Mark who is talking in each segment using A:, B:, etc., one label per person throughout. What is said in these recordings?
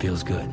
A: Feels good.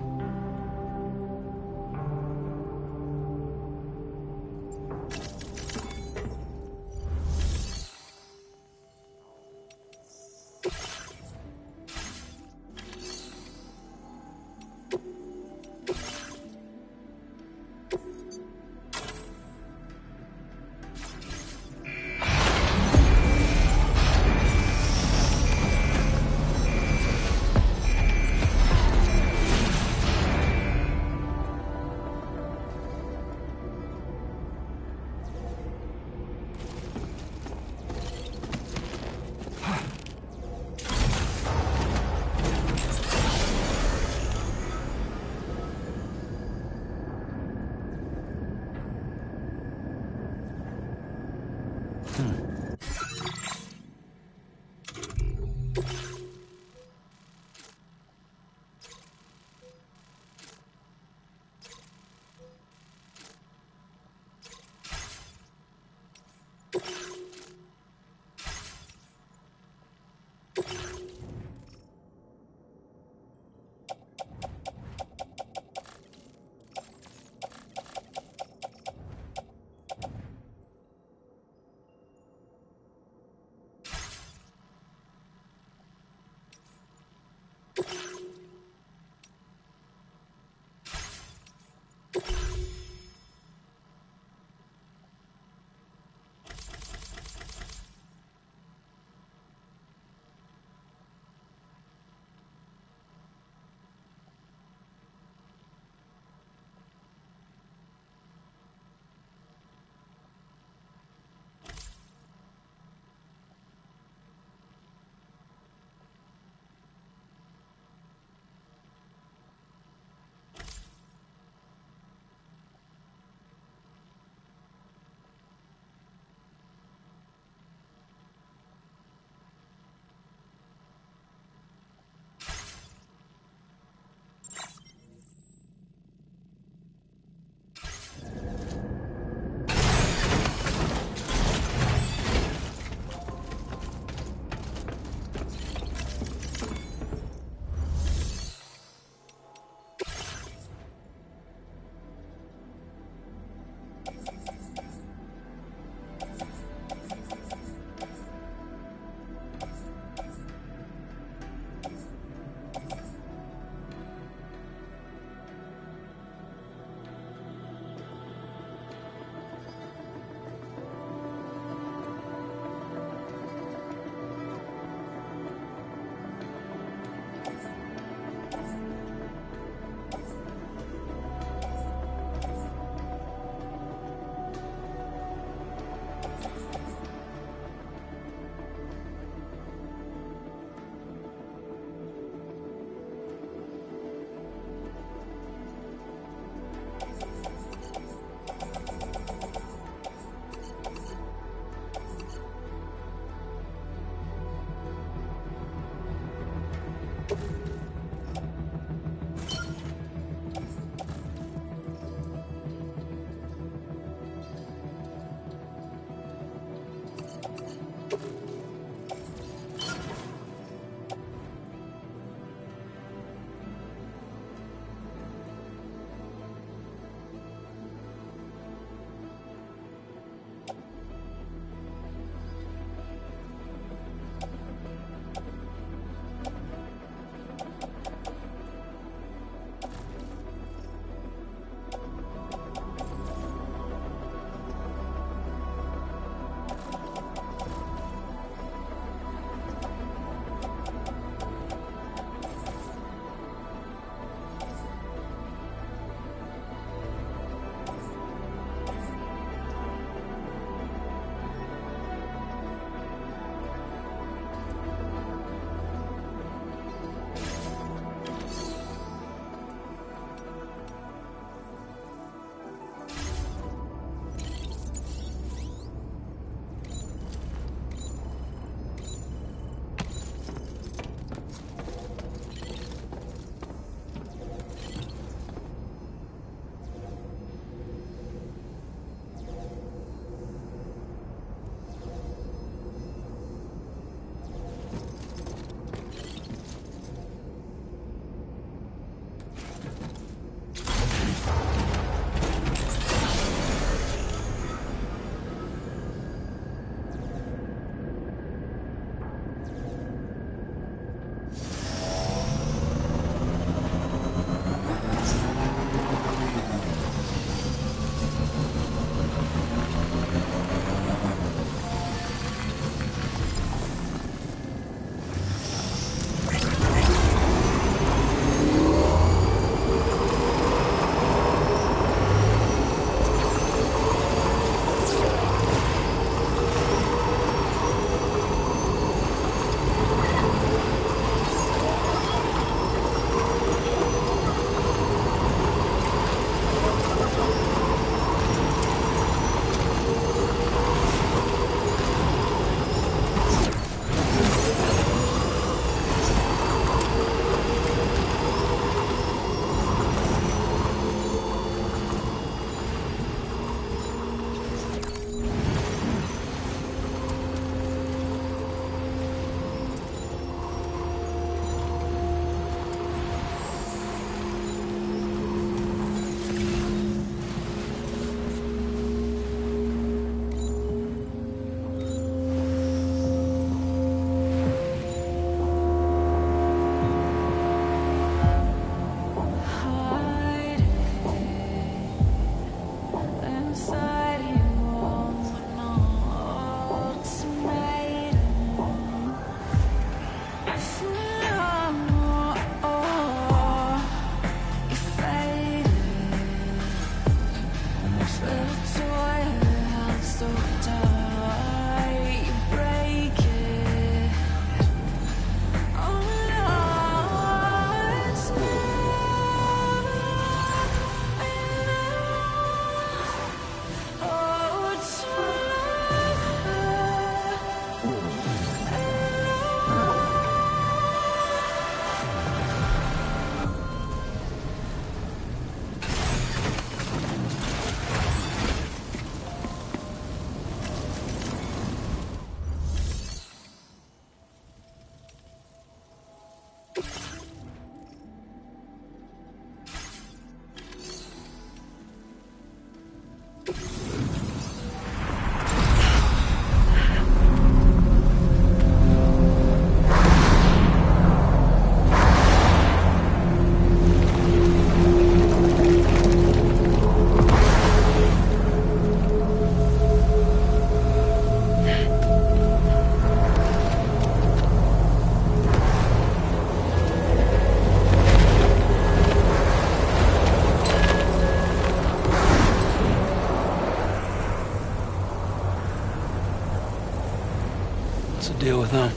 A: What's the deal with them?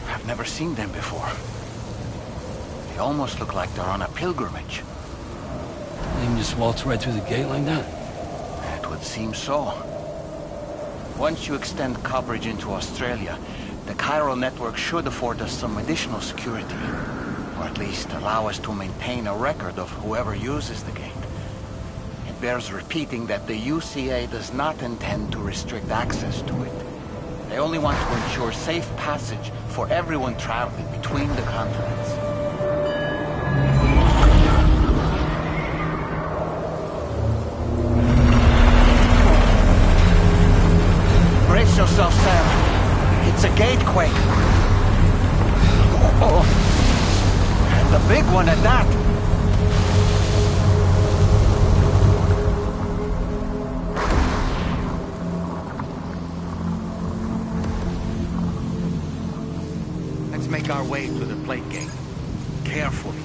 B: I've never seen them before. They almost look like they're on a pilgrimage.
A: They can just waltz right through the gate like that?
B: It would seem so. Once you extend coverage into Australia, the chiral network should afford us some additional security. Or at least allow us to maintain a record of whoever uses the gate. It bears repeating that the UCA does not intend to restrict access to it. They only want to ensure safe passage for everyone traveling between the continents. Brace yourself, Sam. It's a gatequake. Oh. And a big one at that. Let's make our way to the plate gate. Carefully.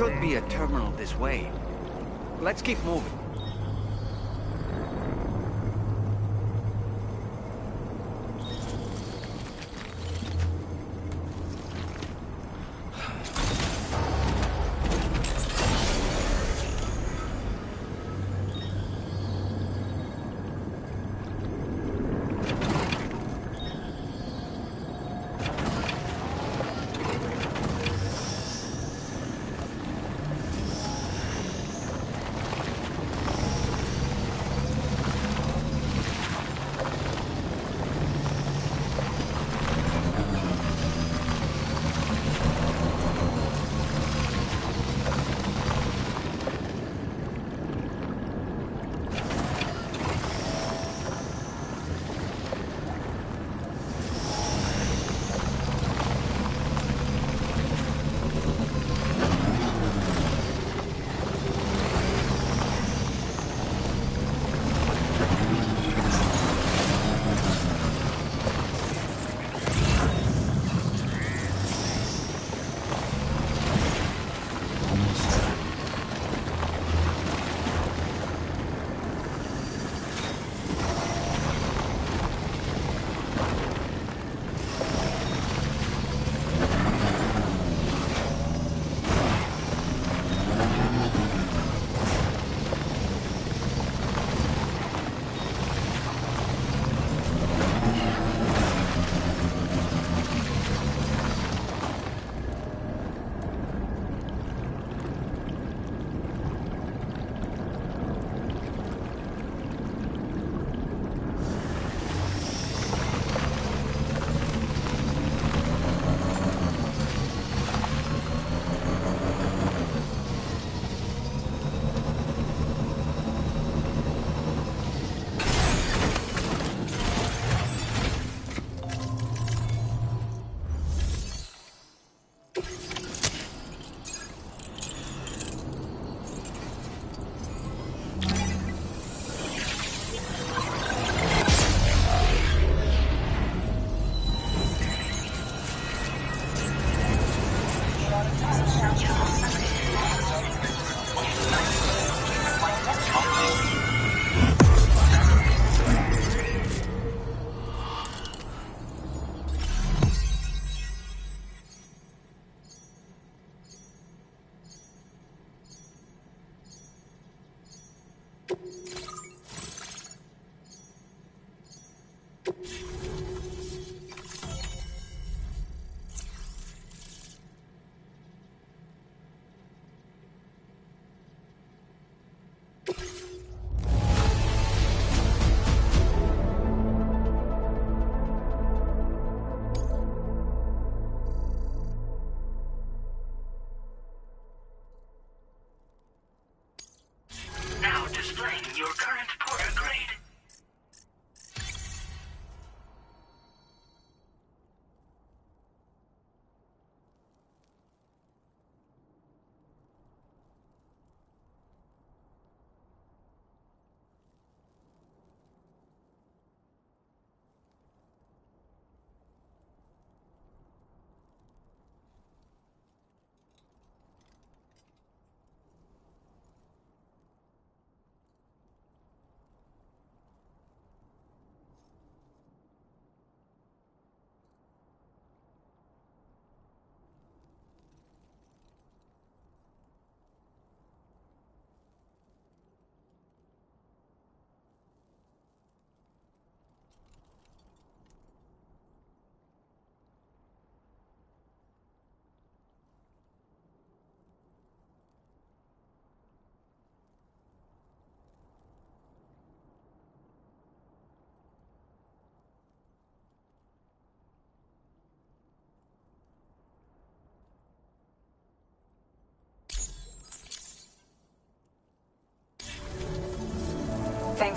B: should be a terminal this way. Let's keep moving.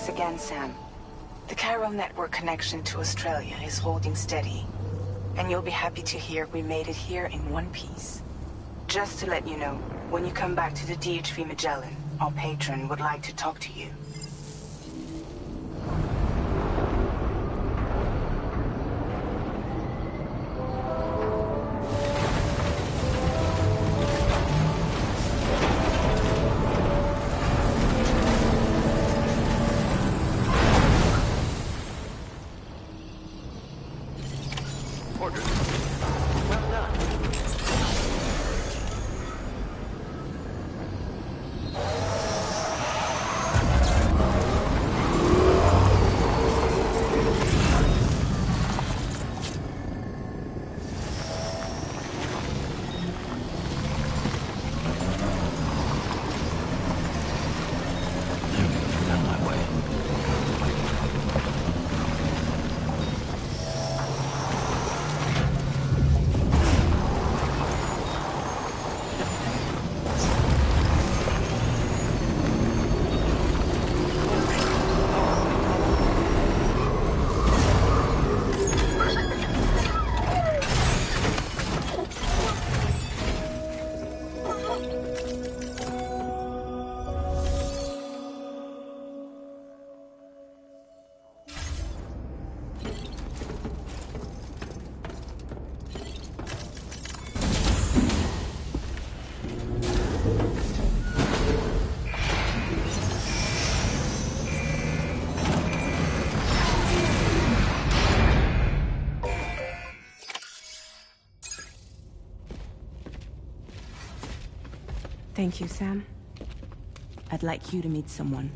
C: Thanks again, Sam. The chiral network connection to Australia is holding steady. And you'll be happy to hear we made it here in one piece. Just to let you know, when you come back to the DHV Magellan, our patron would like to talk to you.
D: Thank you, Sam. I'd like you to meet someone.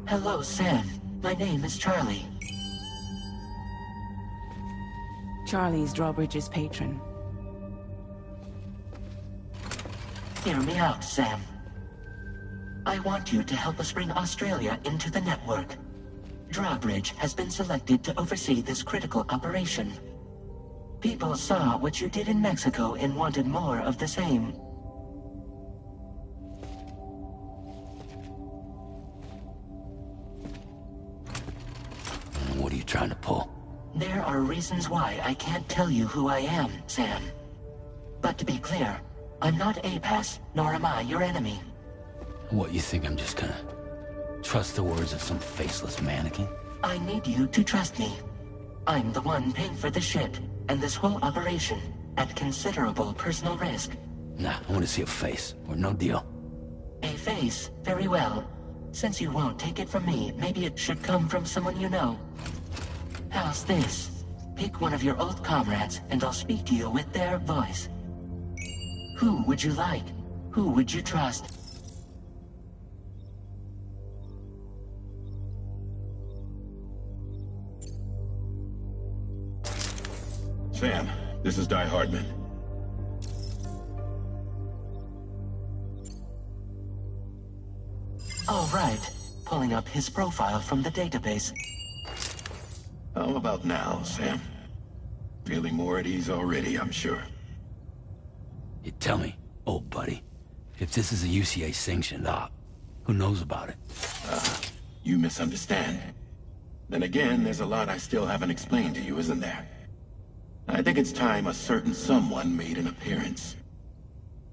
E: Hello, Sam. My name is Charlie.
D: Charlie's Drawbridge's patron.
E: Hear me out, Sam. I want you to help us bring Australia into the network. Drawbridge has been selected to oversee this critical operation. People saw what you did in Mexico and wanted more of the same.
A: What are you trying to pull?
E: There are reasons why I can't tell you who I am, Sam. But to be clear, I'm not APAS, nor am I your enemy.
A: What, you think I'm just gonna trust the words of some faceless mannequin?
E: I need you to trust me. I'm the one paying for the shit, and this whole operation, at considerable personal risk.
A: Nah, I want to see a face, or no deal.
E: A face? Very well. Since you won't take it from me, maybe it should come from someone you know. How's this? Pick one of your old comrades, and I'll speak to you with their voice. Who would you like? Who would you trust?
F: Sam, this is Di Hardman.
E: All right. Pulling up his profile from the database.
F: How about now, Sam? Feeling more at ease already, I'm sure.
A: You tell me, old buddy, if this is a UCA sanctioned op, who knows about it?
F: You misunderstand. Then again, there's a lot I still haven't explained to you, isn't there? I think it's time a certain someone made an appearance.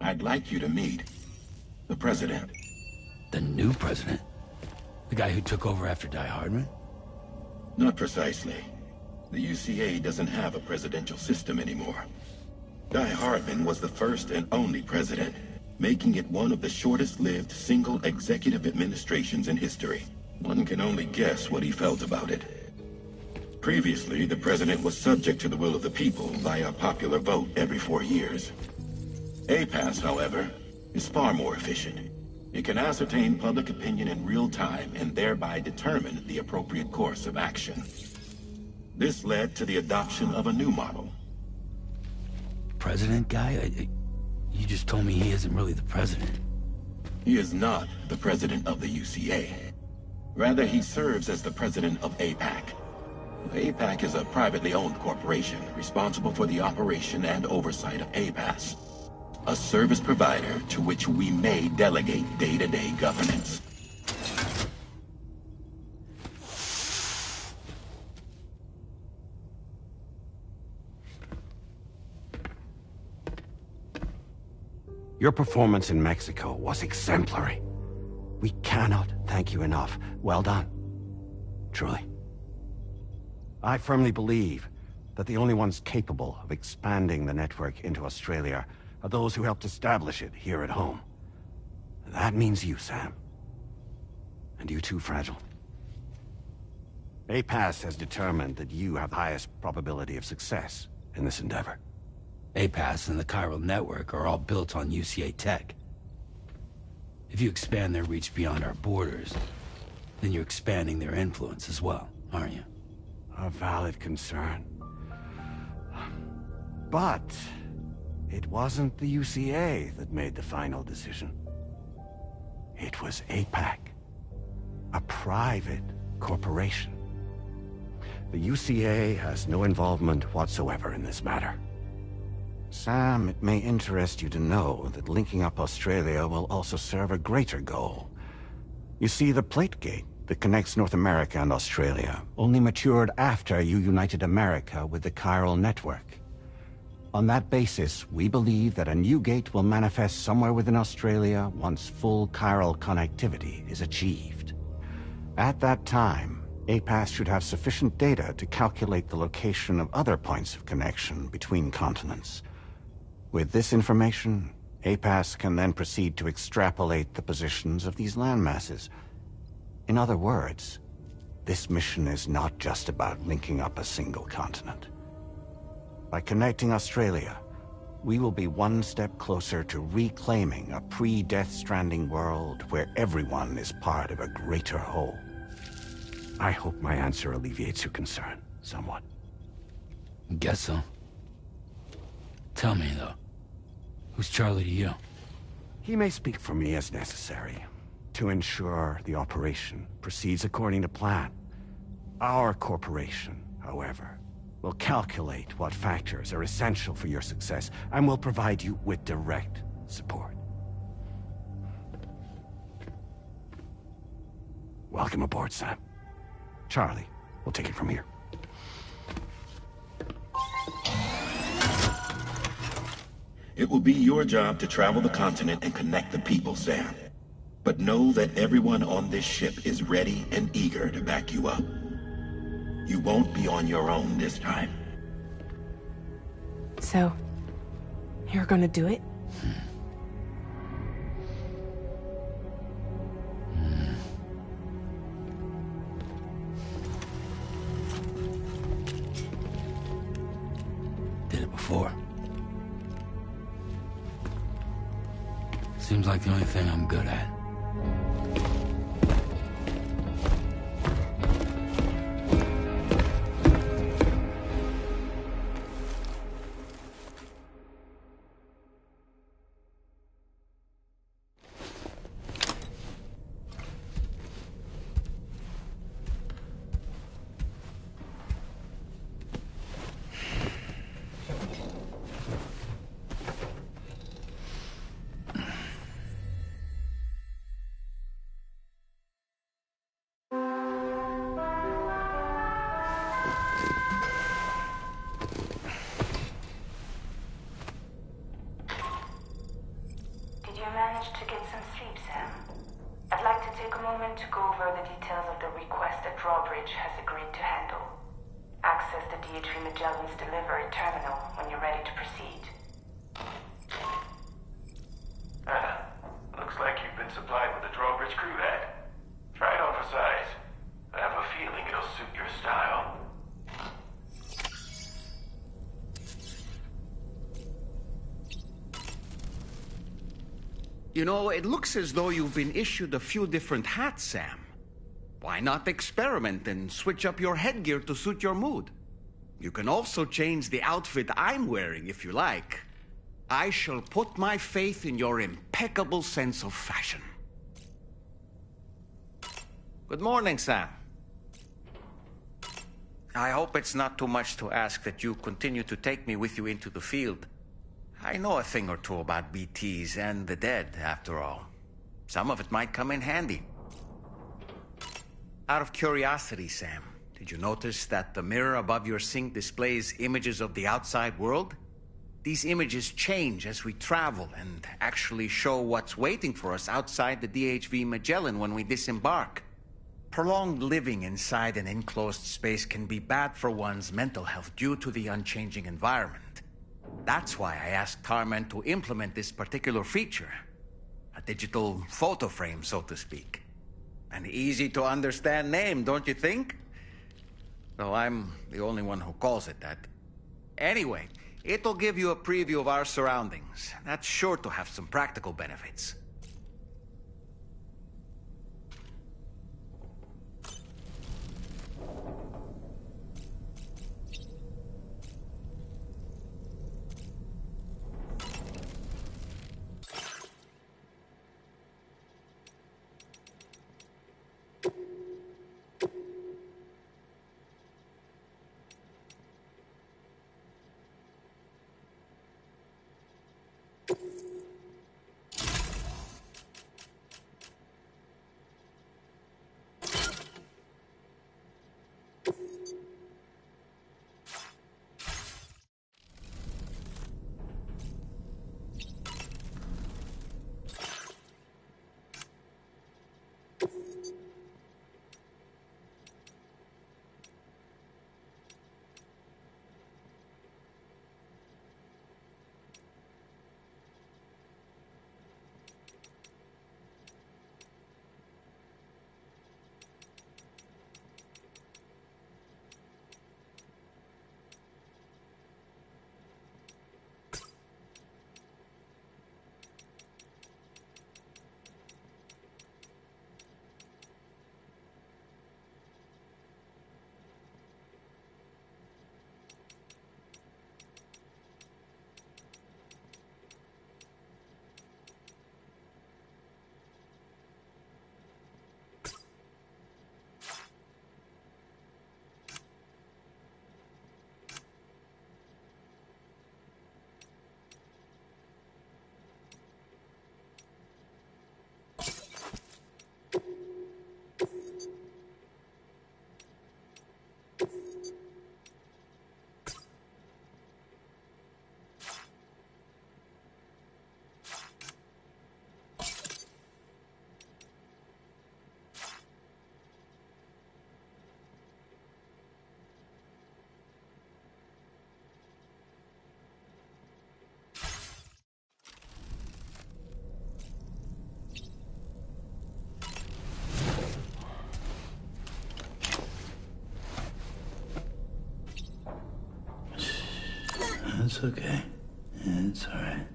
F: I'd like you to meet the President.
A: The new president? The guy who took over after Di Hardman?
F: Not precisely. The UCA doesn't have a presidential system anymore. Di Hardman was the first and only president, making it one of the shortest-lived single executive administrations in history. One can only guess what he felt about it. Previously, the president was subject to the will of the people via popular vote every 4 years. APAS, however, is far more efficient. It can ascertain public opinion in real time and thereby determine the appropriate course of action. This led to the adoption of a new model.
A: President guy? You just told me he isn't really the president.
F: He is not the president of the UCA. Rather, he serves as the president of APAC. APAC is a privately owned corporation responsible for the operation and oversight of APAS, a service provider to which we may delegate day-to-day governance.
G: Your performance in Mexico was exemplary. We cannot thank you enough. Well done. Truly. I firmly believe that the only ones capable of expanding the network into Australia are those who helped establish it here at home. That means you, Sam. And you too, Fragile. APAS has determined that you have the highest probability of success in this endeavor.
A: APAS and the chiral network are all built on UCA tech. If you expand their reach beyond our borders, then you're expanding their influence as well, aren't you?
G: A valid concern. But it wasn't the UCA that made the final decision. It was APAC, a private corporation. The UCA has no involvement whatsoever in this matter. Sam, it may interest you to know that linking up Australia will also serve a greater goal. You see, the plate gate that connects North America and Australia only matured after you united America with the chiral network. On that basis, we believe that a new gate will manifest somewhere within Australia once full chiral connectivity is achieved. At that time, APAS should have sufficient data to calculate the location of other points of connection between continents. With this information, APAS can then proceed to extrapolate the positions of these landmasses. In other words, this mission is not just about linking up a single continent. By connecting Australia, we will be one step closer to reclaiming a pre-Death Stranding world where everyone is part of a greater whole. I hope my answer alleviates your concern somewhat.
A: Guess so. Tell me, though, who's Charlie to you?
G: He may speak for me as necessary to ensure the operation proceeds according to plan. Our corporation, however, will calculate what factors are essential for your success and will provide you with direct support. Welcome aboard, Sam. Charlie, we'll take it from here.
F: It will be your job to travel the continent and connect the people, Sam. But know that everyone on this ship is ready and eager to back you up. You won't be on your own this time.
D: So, you're gonna do it?
A: Did it before. Seems like the only thing I'm good at.
C: To get some sleep, Sam. I'd like to take a moment to go over the details of the request that Drawbridge has agreed to handle. Access the D3 Magellan's delivery terminal when you're ready to proceed.
H: Looks like you've been supplied with a Drawbridge crew head. Try it on for size. I have a feeling it'll suit your style.
B: You know, it looks as though you've been issued a few different hats, Sam. Why not experiment and switch up your headgear to suit your mood? You can also change the outfit I'm wearing if you like. I shall put my faith in your impeccable sense of fashion. Good morning, Sam. I hope it's not too much to ask that you continue to take me with you into the field. I know a thing or two about BTs and the dead, after all. Some of it might come in handy. Out of curiosity, Sam, did you notice that the mirror above your sink displays images of the outside world? These images change as we travel and actually show what's waiting for us outside the DHV Magellan when we disembark. Prolonged living inside an enclosed space can be bad for one's mental health due to the unchanging environment. That's why I asked Tarman to implement this particular feature. A digital photo frame, so to speak. An easy-to-understand name, don't you think? Though I'm the only one who calls it that. Anyway, it'll give you a preview of our surroundings. That's sure to have some practical benefits.
A: It's okay. It's all right.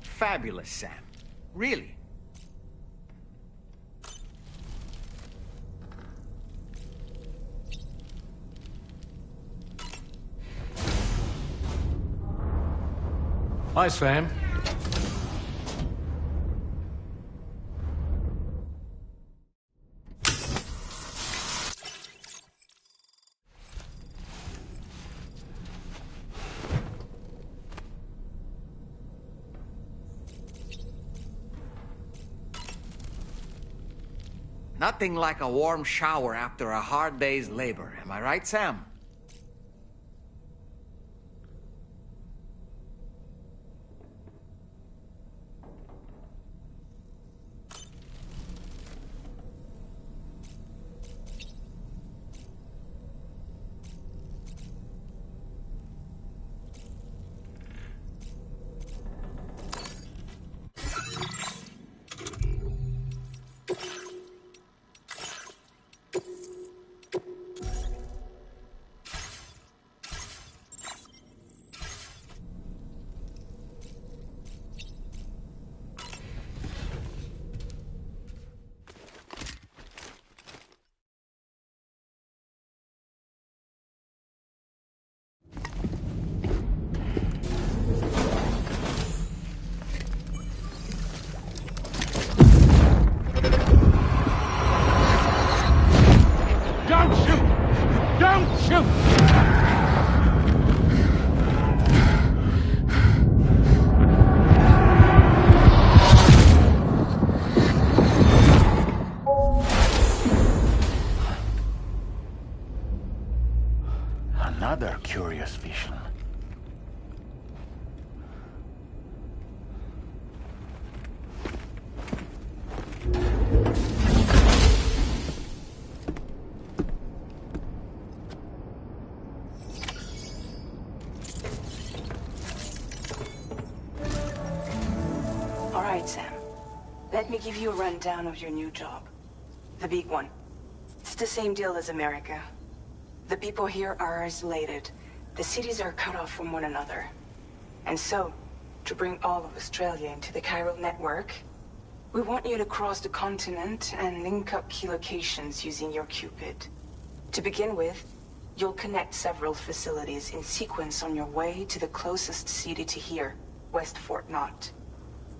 B: Fabulous, Sam. Really.
I: Hi, Sam.
B: Nothing like a warm shower after a hard day's labor. Am I right, Sam?
C: right, Sam. Let me give you a rundown of your new job. The big one. It's the same deal as America. The people here are isolated. The cities are cut off from one another. And so, to bring all of Australia into the chiral network, we want you to cross the continent and link up key locations using your Cupid. To begin with, you'll connect several facilities in sequence on your way to the closest city to here, West Fort Knott.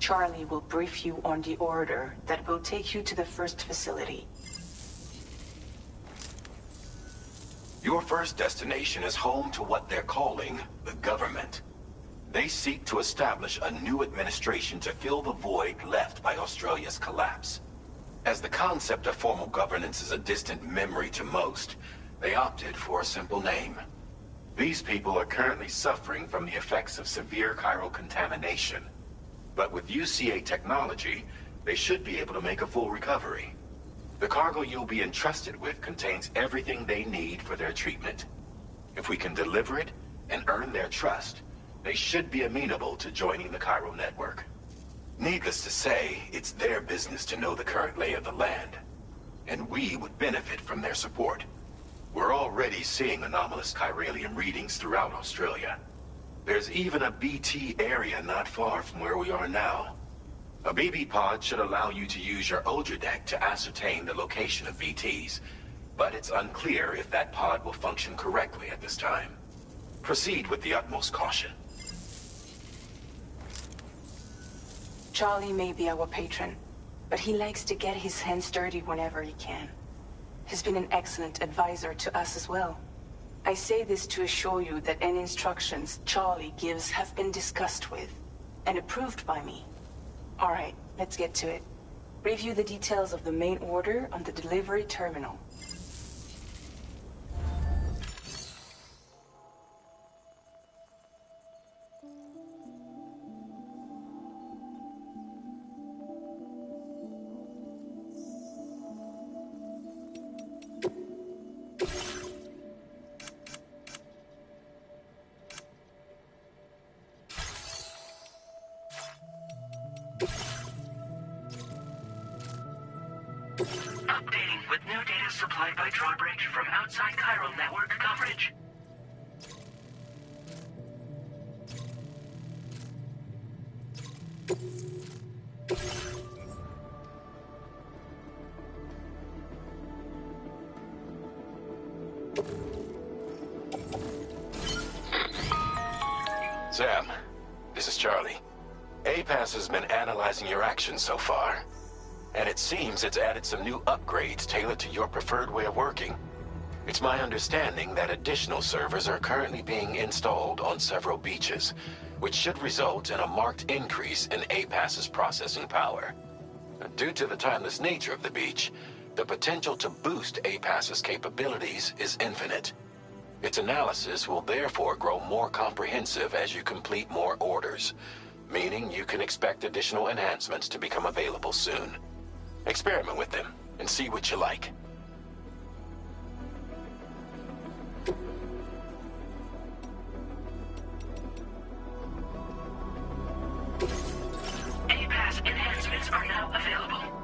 C: Charlie will brief you on the order that will take you to the first facility.
F: Your first destination is home to what they're calling the government. They seek to establish a new administration to fill the void left by Australia's collapse. As the concept of formal governance is a distant memory to most, they opted for a simple name. These people are currently suffering from the effects of severe chiral contamination. But with UCA technology, they should be able to make a full recovery. The cargo you'll be entrusted with contains everything they need for their treatment. If we can deliver it and earn their trust, they should be amenable to joining the chiral network. Needless to say, it's their business to know the current lay of the land, and we would benefit from their support. We're already seeing anomalous chiralium readings throughout Australia. There's even a BT area not far from where we are now. A BB pod should allow you to use your Ultra deck to ascertain the location of BTs, but it's unclear if that pod will function correctly at this time. Proceed with the utmost caution.
C: Charlie may be our patron, but he likes to get his hands dirty whenever he can. He's been an excellent advisor to us as well. I say this to assure you that any instructions Charlie gives have been discussed with and approved by me. All right, let's get to it. Review the details of the main order on the delivery terminal.
E: Updating with new data supplied by Drawbridge from outside chiral network coverage.
F: Sam, this is Charlie. APAS has been analyzing your actions so far, and it seems it's added some new upgrades tailored to your preferred way of working. It's my understanding that additional servers are currently being installed on several beaches, which should result in a marked increase in APAS's processing power. Due to the timeless nature of the beach, the potential to boost APAS's capabilities is infinite. Its analysis will therefore grow more comprehensive as you complete more orders, meaning you can expect additional enhancements to become available soon. Experiment with them and see what you like.
E: APAS enhancements are now available.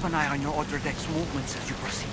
J: keep an eye on your other deck's movements as you proceed.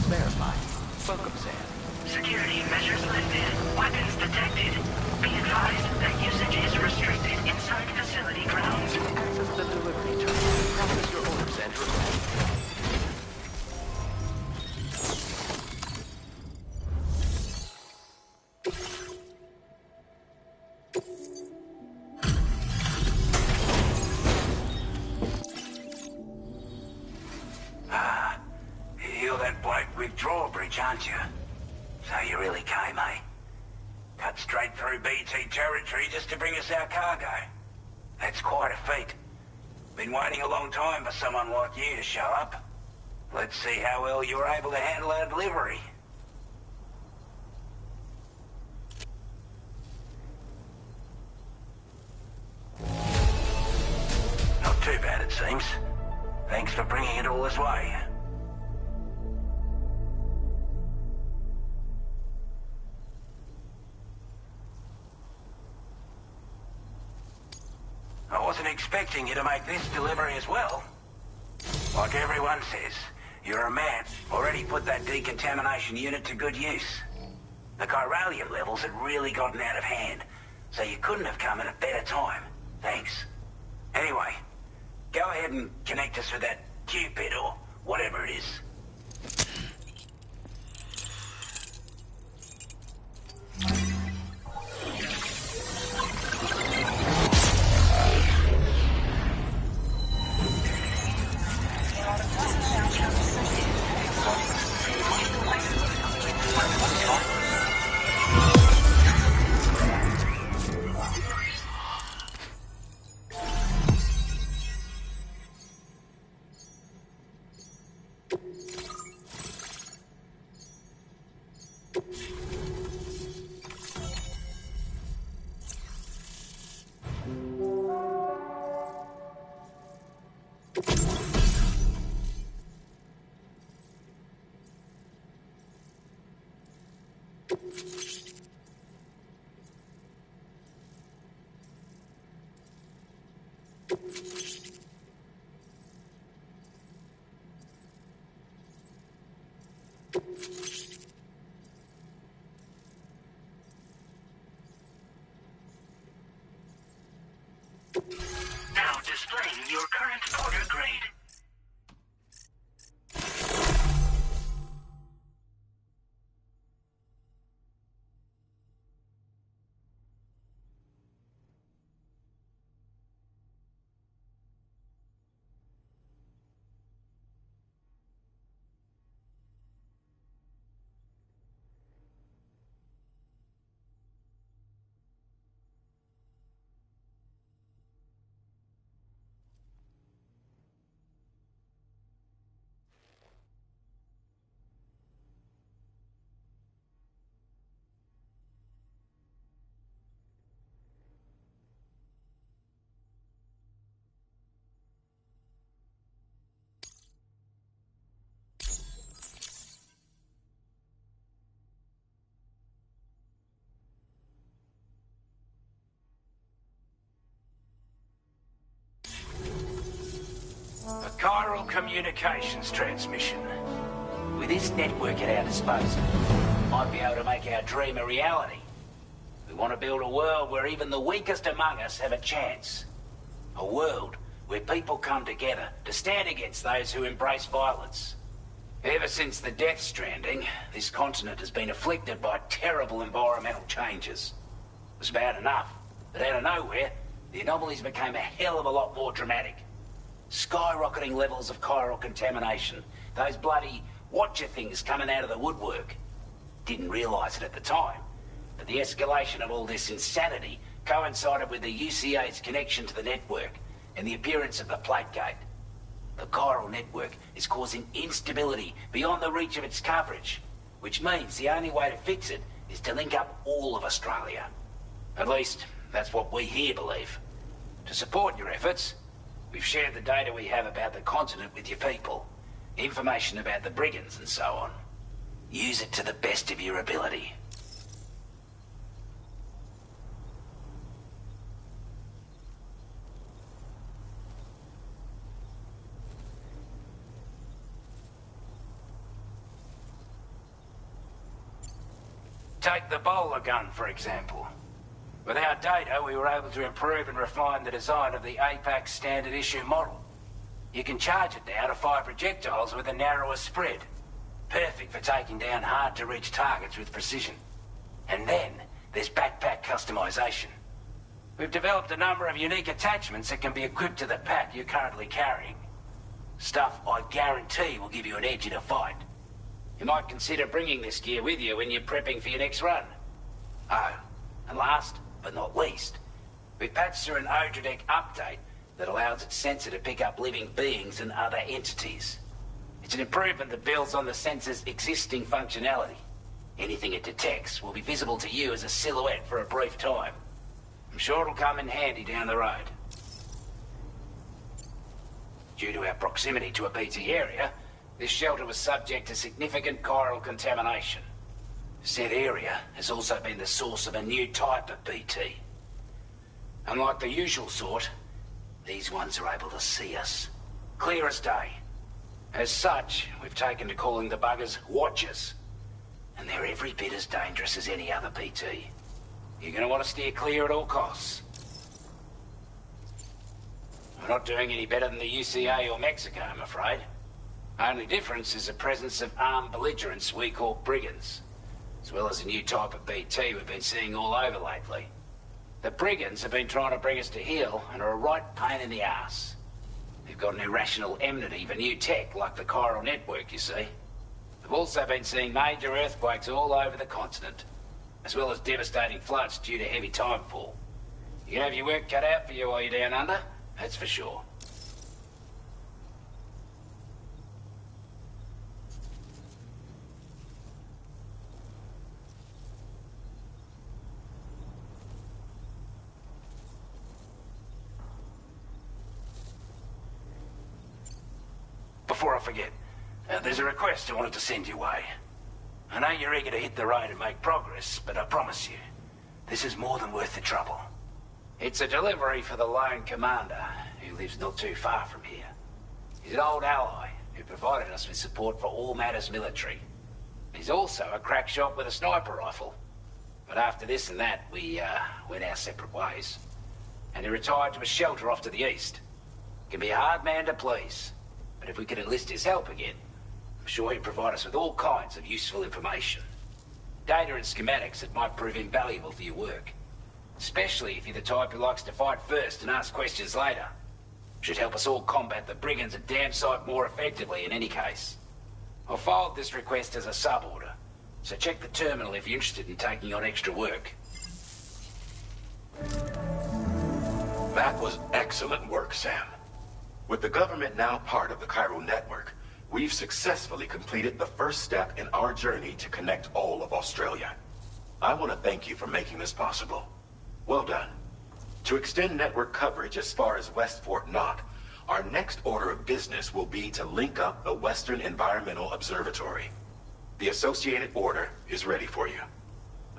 B: Verified. Welcome, Sam.
E: Security measures lifted. Weapons detected. Be advised that usage is restricted inside facility grounds.
B: Access the delivery terminal. Process your orders and requests.
G: You're that bloke with drawbridge, aren't you? So you really came, eh? Cut straight through BT territory just to bring us our cargo. That's quite a feat. Been waiting a long time for someone like you to show up. Let's see how well you were able to handle our delivery. Not too bad, it seems. Thanks for bringing it all this way. I wasn't expecting you to make this delivery as well. Like everyone says, you're a man. Already put that decontamination unit to good use. The chiralium levels had really gotten out of hand, so you couldn't have come at a better time. Thanks. Anyway, go ahead and connect us with that Cupid or whatever it is.
E: Now displaying your current order grade.
G: A chiral communications transmission. With this network at our disposal, we might be able to make our dream a reality. We want to build a world where even the weakest among us have a chance. A world where people come together to stand against those who embrace violence. Ever since the death stranding, this continent has been afflicted by terrible environmental changes. It was bad enough, but out of nowhere, the anomalies became a hell of a lot more dramatic. Skyrocketing levels of chiral contamination. Those bloody watcher things coming out of the woodwork. Didn't realise it at the time, but the escalation of all this insanity coincided with the UCA's connection to the network and the appearance of the plate gate. The chiral network is causing instability beyond the reach of its coverage, which means the only way to fix it is to link up all of Australia. At least, that's what we here believe. To support your efforts, we've shared the data we have about the continent with your people. Information about the brigands and so on. Use it to the best of your ability.
A: Take the bowler gun, for example. With our data, we were able to improve and refine the design of the APAC standard issue model. You can charge it now to fire projectiles with a narrower spread. Perfect for taking down hard-to-reach targets with precision. And then, there's backpack customization. We've developed a number of unique attachments that can be equipped to the pack you're currently carrying. Stuff I guarantee will give you an edge in a fight. You might consider bringing this gear with you when you're prepping for your next run. Oh, and last but not least, we've patched through an Odradek update that allows its sensor to pick up living beings and other entities. It's an improvement that builds on the sensor's existing functionality. Anything it detects will be visible to you as a silhouette for a brief time. I'm sure it'll come in handy down the road. Due to our proximity to a BT area, this shelter was subject to significant chiral contamination. Said area has also been the source of a new type of BT. Unlike the usual sort, these ones are able to see us. Clear as day. As such, we've taken to calling the buggers Watchers. And they're every bit as dangerous as any other BT. You're gonna want to steer clear at all costs. We're not doing any better than the UCA or Mexico, I'm afraid. Only difference is the presence of armed belligerents we call brigands, as well as a new type of BT we've been seeing all over lately. The brigands have been trying to bring us to heel and are a right pain in the ass. They've got an irrational enmity for new tech like the chiral network, you see. We've also been seeing major earthquakes all over the continent, as well as devastating floods due to heavy timefall. You have your work cut out for you while you're down under, that's for sure. Before I forget, there's a request I wanted to send your way. I know you're eager to hit the road and make progress, but I promise you, this is more than worth the trouble. It's a delivery for the lone commander, who lives not too far from here. He's an old ally who provided us with support for all matters military. He's also a crack shot with a sniper rifle. But after this and that, we went our separate ways. And he retired to a shelter off to the east. Can be a hard man to please. But if we could enlist his help again, I'm sure he'd provide us with all kinds of useful information. Data and schematics that might prove invaluable for your work. Especially if you're the type who likes to fight first and ask questions later. Should help us all combat the brigands a damn sight more effectively in any case. I'll filed this request as a sub-order, so check the terminal if you're interested in taking on extra work.
H: That was excellent work, Sam. With the government now part of the chiral network, we've successfully completed the first step in our journey to connect all of Australia. I want to thank you for making this possible. Well done. To extend network coverage as far as West Fort Knott, our next order of business will be to link up the Western Environmental Observatory. The associated order is ready for you.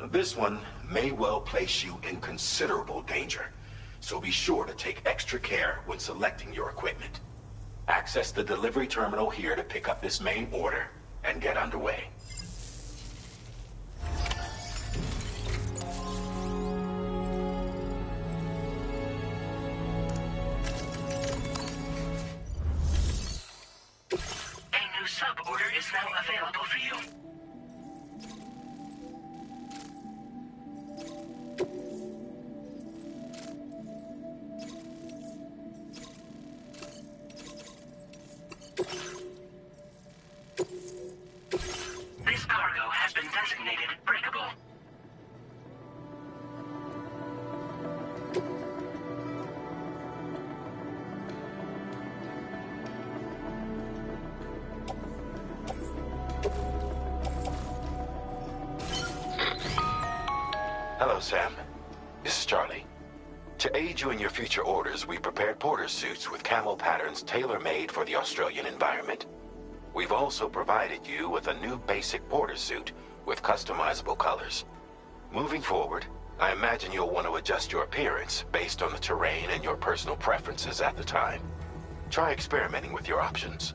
H: This one may well place you in considerable danger, so be sure to take extra care when selecting your equipment. Access the delivery terminal here to pick up this main order and get underway.
E: A new sub-order is now available for you. This cargo has been designated breakable.
H: Hello, Sam. This is Charlie. To aid you in your future orders, we prepared porter suits with camel patterns tailor-made for the Australian environment. We've also provided you with a new basic porter suit with customizable colors. Moving forward, I imagine you'll want to adjust your appearance based on the terrain and your personal preferences at the time. Try experimenting with your options.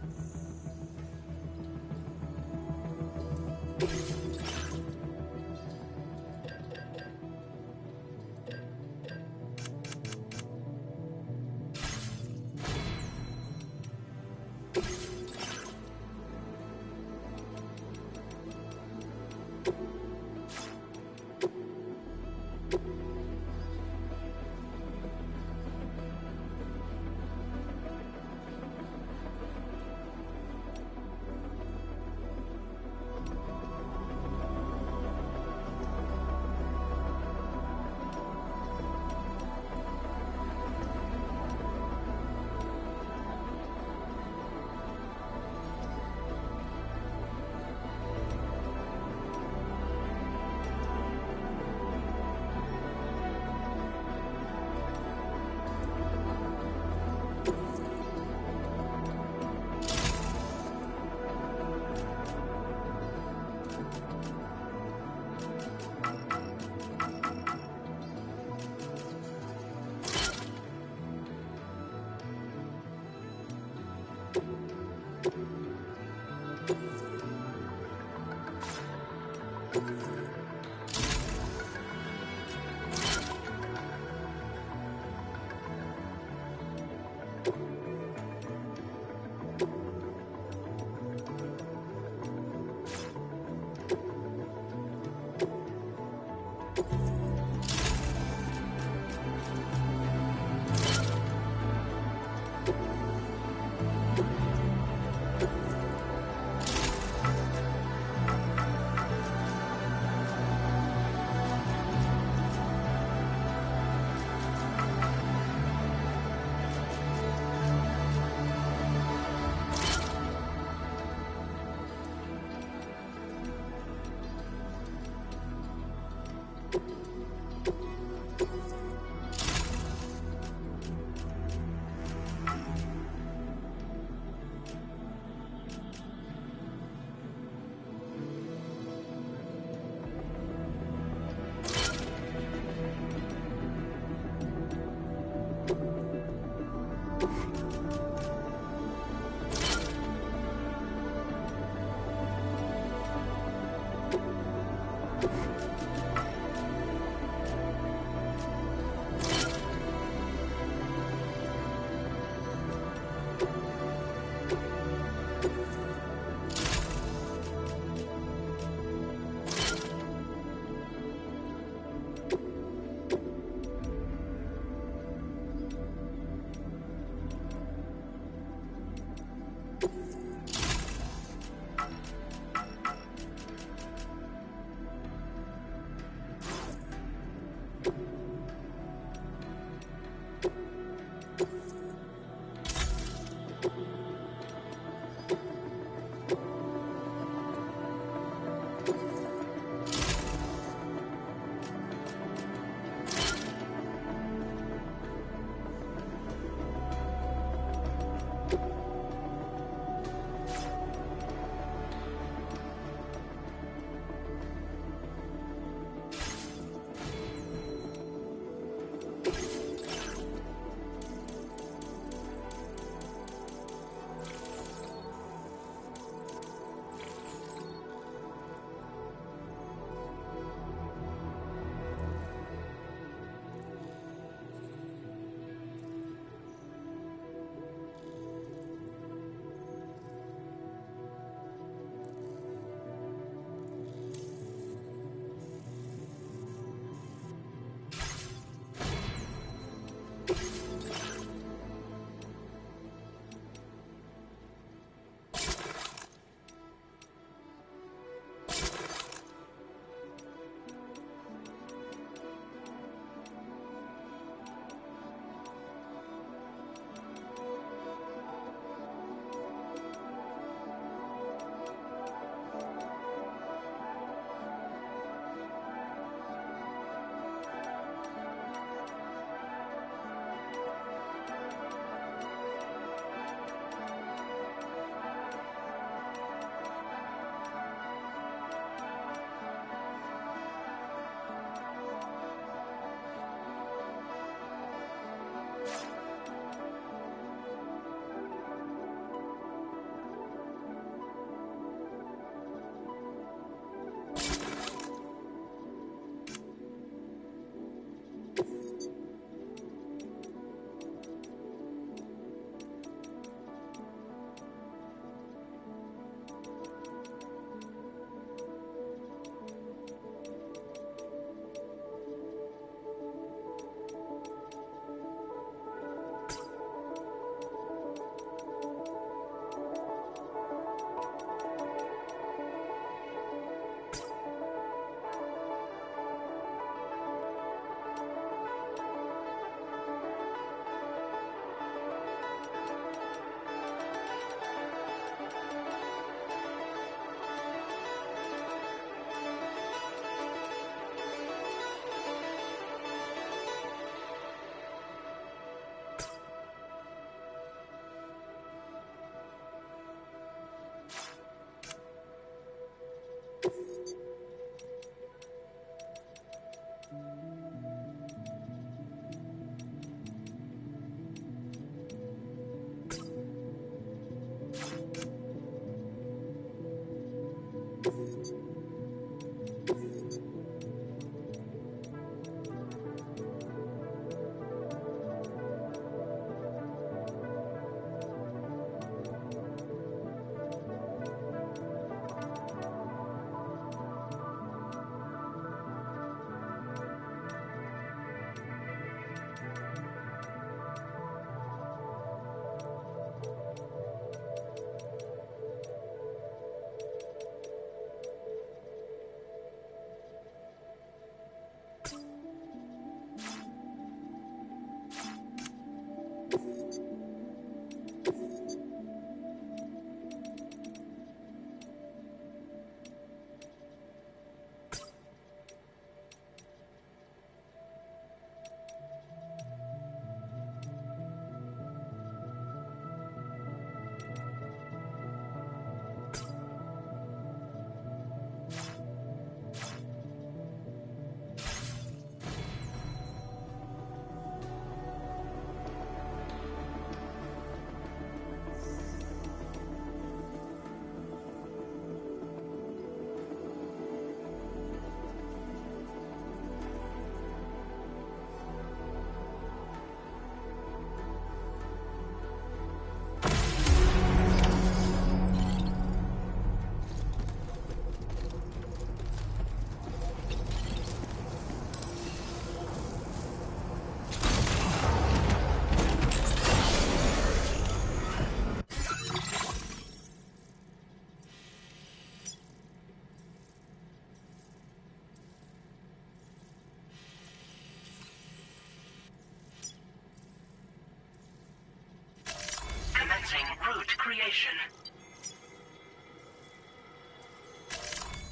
E: Route creation.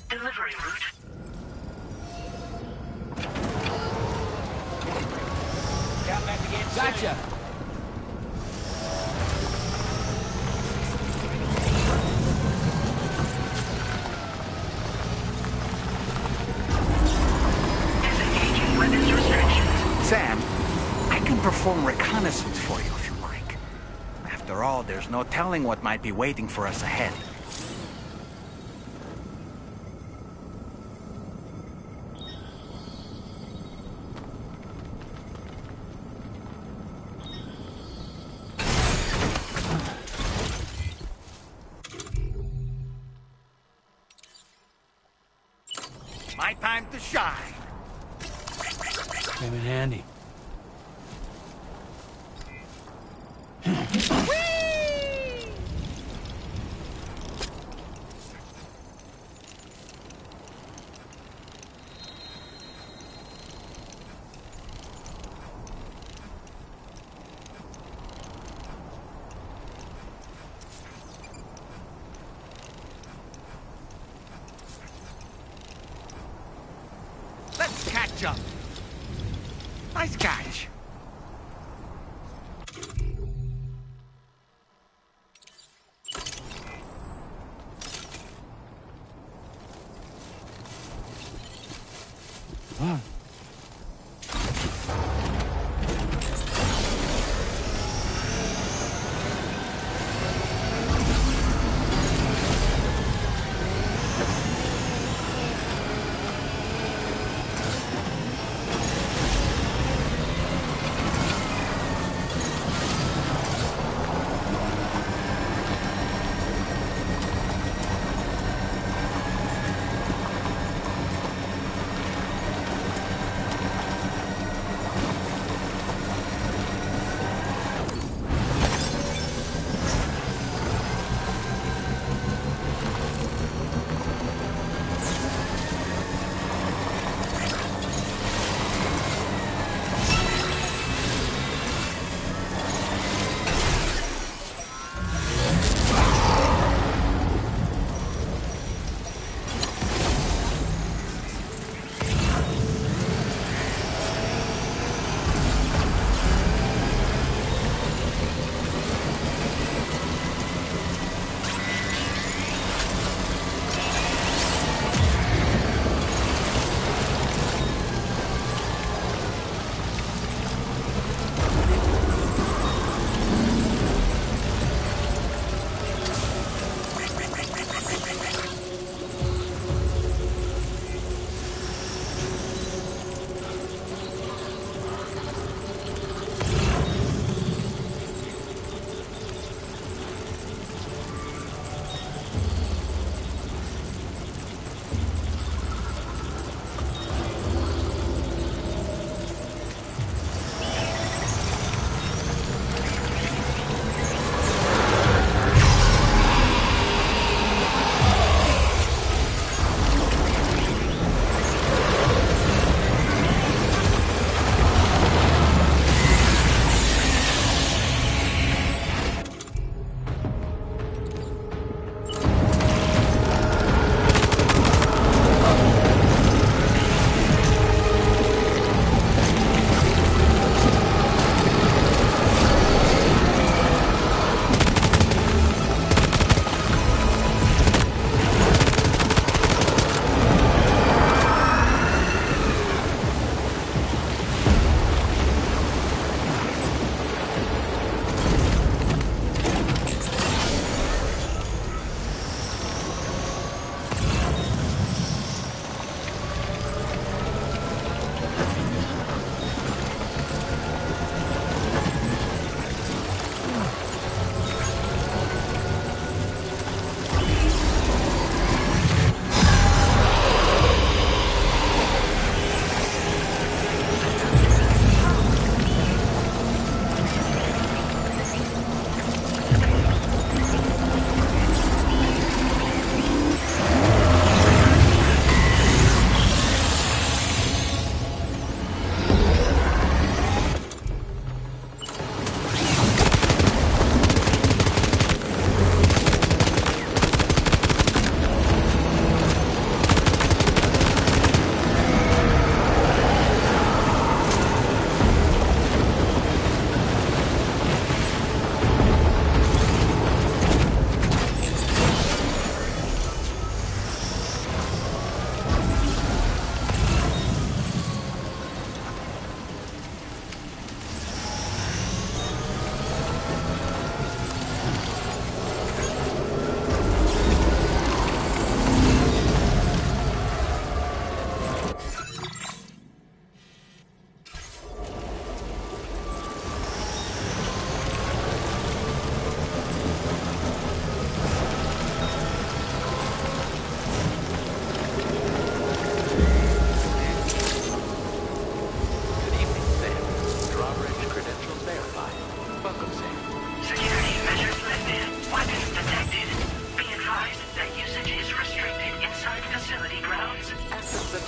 E: Delivery route.
A: Gotcha!
E: Disengaging weapons restrictions.
J: Sam, I can perform reconnaissance for you if you like. After all, there's no telling what might be waiting for us ahead. My time to shine.
A: Came in handy.
J: Let's catch up. Nice catch.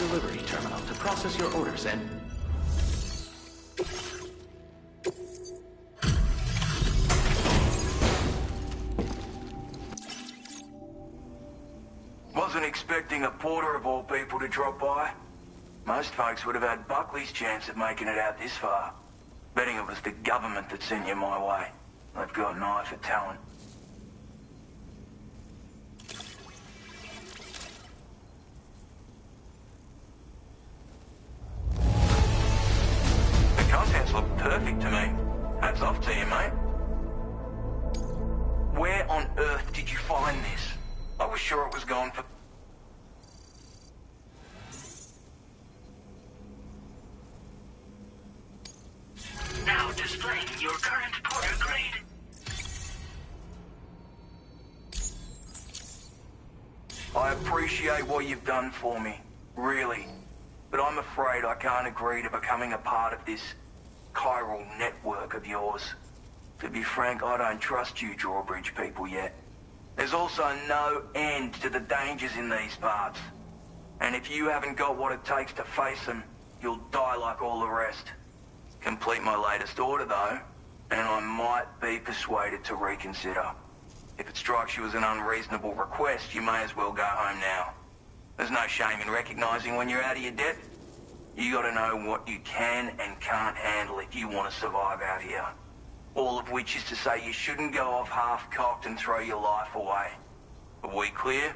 K: delivery terminal to process your orders and...
L: Wasn't expecting a porter of all people to drop by. Most folks would have had Buckley's chance of making it out this far. Betting it was the government that sent you my way. They've got an eye for talent. The contents look perfect to me. Hats off to you, mate. Where on earth did you find this? I was sure it was gone for...
E: Now displaying your current porter grade.
L: I appreciate what you've done for me, really. But I'm afraid I can't agree to becoming a part of this chiral network of yours. To be frank, I don't trust you drawbridge people yet. There's also no end to the dangers in these parts. And if you haven't got what it takes to face them, you'll die like all the rest. Complete my latest order, though, and I might be persuaded to reconsider. If it strikes you as an unreasonable request, you may as well go home now. There's no shame in recognizing when you're out of your depth. You gotta know what you can and can't handle if you want to survive out here. All of which is to say you shouldn't go off half-cocked and throw your life away. Are we clear?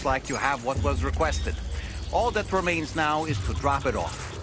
J: looks like you have what was requested. All that remains now is to drop it off.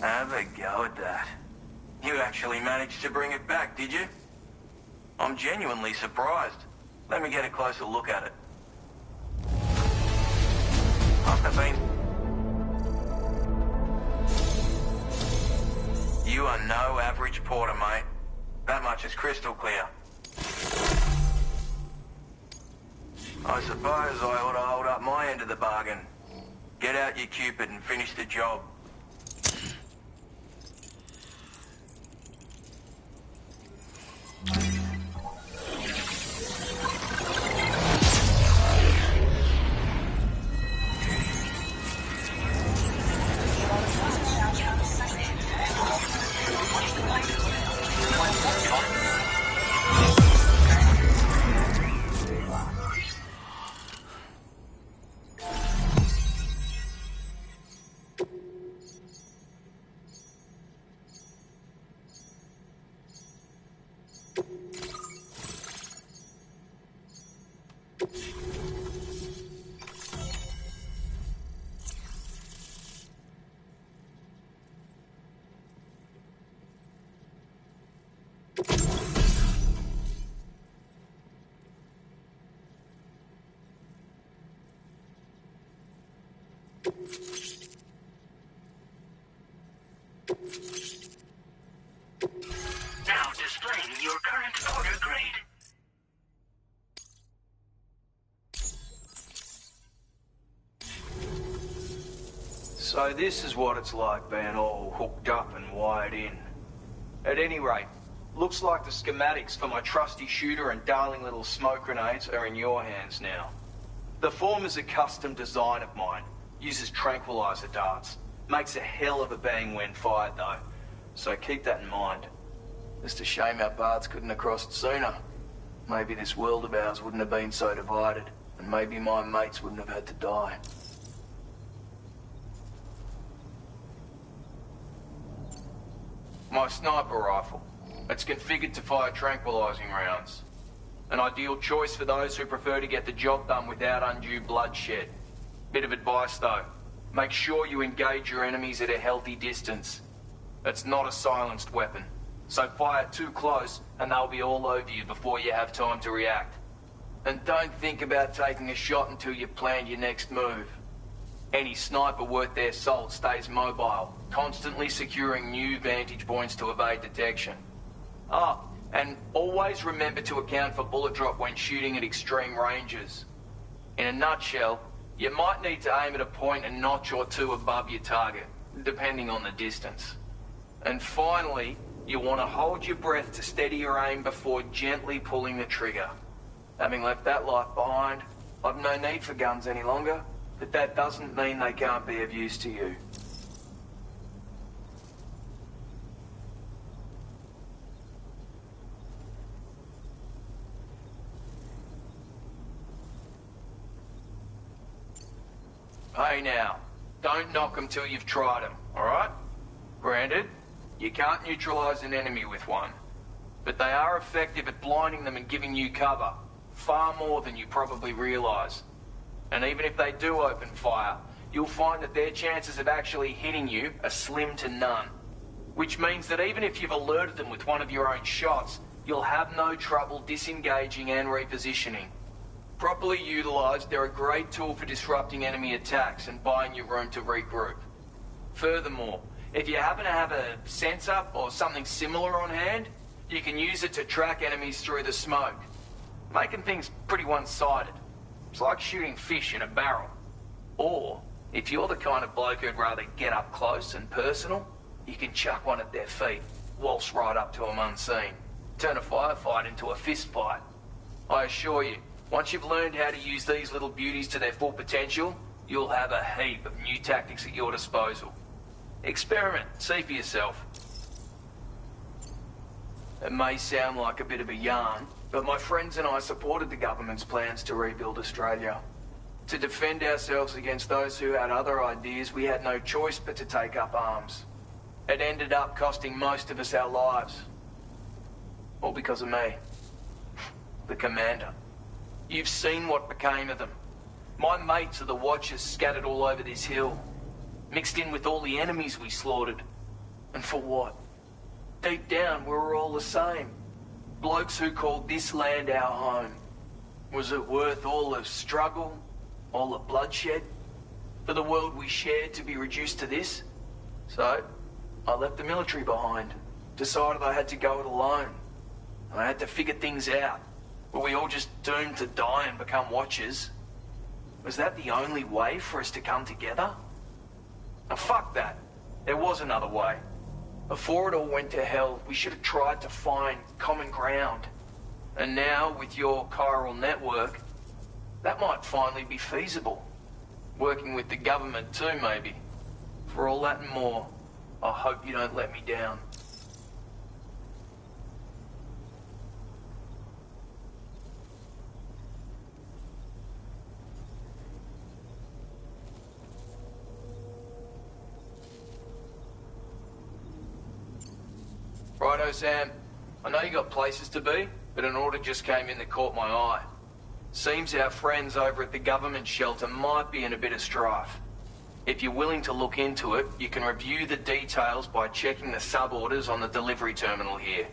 L: Have a go at that. You actually managed to bring it back, did you? I'm genuinely surprised. Let me get a closer look at it. Must have been... You are no average porter, mate. That much is crystal clear. I suppose I ought to hold up my end of the bargain. Get out your Cupid and finish the job.
E: Now displaying your current order grade.
L: So this is what it's like being all hooked up and wired in. At any rate, looks like the schematics for my trusty shooter and darling little smoke grenades are in your hands now. The form is a custom design of mine. Uses tranquilizer darts. Makes a hell of a bang when fired though. So keep that in mind. Just a shame our paths couldn't have crossed sooner. Maybe this world of ours wouldn't have been so divided. And maybe my mates wouldn't have had to die. My sniper rifle. It's configured to fire tranquilizing rounds. An ideal choice for those who prefer to get the job done without undue bloodshed. Bit of advice though. Make sure you engage your enemies at a healthy distance. It's not a silenced weapon. So fire too close and they'll be all over you before you have time to react. And don't think about taking a shot until you've planned your next move. Any sniper worth their salt stays mobile, constantly securing new vantage points to evade detection. Ah, And always remember to account for bullet drop when shooting at extreme ranges. In a nutshell, you might need to aim at a point a notch or two above your target, depending on the distance. And finally, you want to hold your breath to steady your aim before gently pulling the trigger. Having left that life behind, I've no need for guns any longer, but that doesn't mean they can't be of use to you. Hey now, don't knock them till you've tried them, alright? Granted, you can't neutralize an enemy with one, but they are effective at blinding them and giving you cover, far more than you probably realize. And even if they do open fire, you'll find that their chances of actually hitting you are slim to none. Which means that even if you've alerted them with one of your own shots, you'll have no trouble disengaging and repositioning. Properly utilized, they're a great tool for disrupting enemy attacks and buying you room to regroup. Furthermore, if you happen to have a sensor or something similar on hand, you can use it to track enemies through the smoke, making things pretty one-sided. It's like shooting fish in a barrel. Or, if you're the kind of bloke who'd rather get up close and personal, you can chuck one at their feet, waltz right up to them unseen, turn a firefight into a fist fight. I assure you, once you've learned how to use these little beauties to their full potential, you'll have a heap of new tactics at your disposal. Experiment, see for yourself. It may sound like a bit of a yarn, but my friends and I supported the government's plans to rebuild Australia. To defend ourselves against those who had other ideas, we had no choice but to take up arms. It ended up costing most of us our lives. All because of me. The commander. You've seen what became of them. My mates are the Watchers scattered all over this hill, mixed in with all the enemies we slaughtered. And for what? Deep down, we were all the same. Blokes who called this land our home. Was it worth all the struggle, all the bloodshed, for the world we shared to be reduced to this? So, I left the military behind, decided I had to go it alone. I had to figure things out. Were we all just doomed to die and become Watchers? Was that the only way for us to come together? Now fuck that. There was another way. Before it all went to hell, we should have tried to find common ground. And now, with your chiral network, that might finally be feasible. Working with the government too, maybe. For all that and more, I hope you don't let me down. Righto, Sam. I know you got places to be, but an order just came in that caught my eye. Seems our friends over at the government shelter might be in a bit of strife. If you're willing to look into it, you can review the details by checking the sub-orders on the delivery terminal here.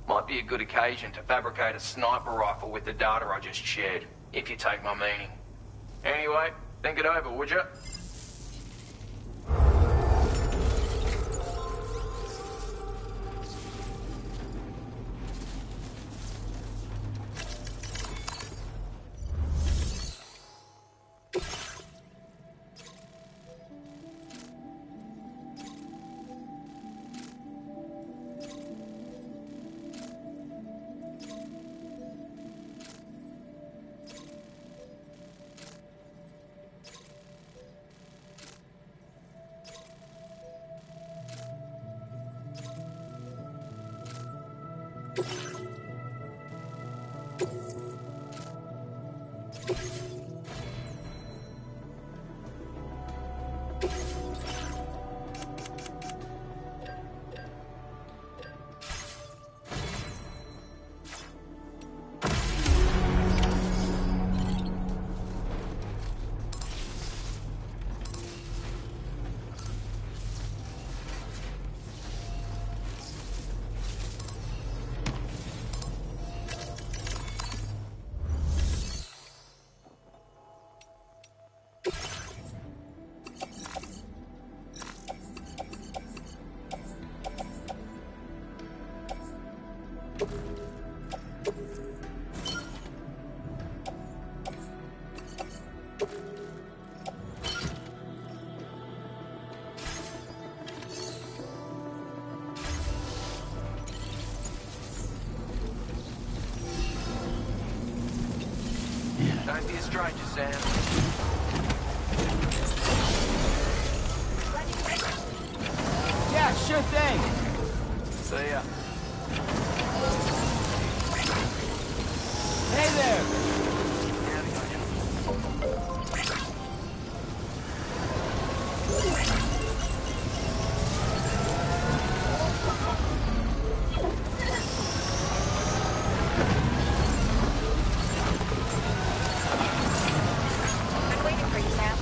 L: Might be a good occasion to fabricate a sniper rifle with the data I just shared, if you take my meaning. Anyway, think it over, would you? Don't be a stranger, Sam.
M: Yeah, sure thing.
L: See ya.
M: Hey there.
N: Been waiting for you, Sam.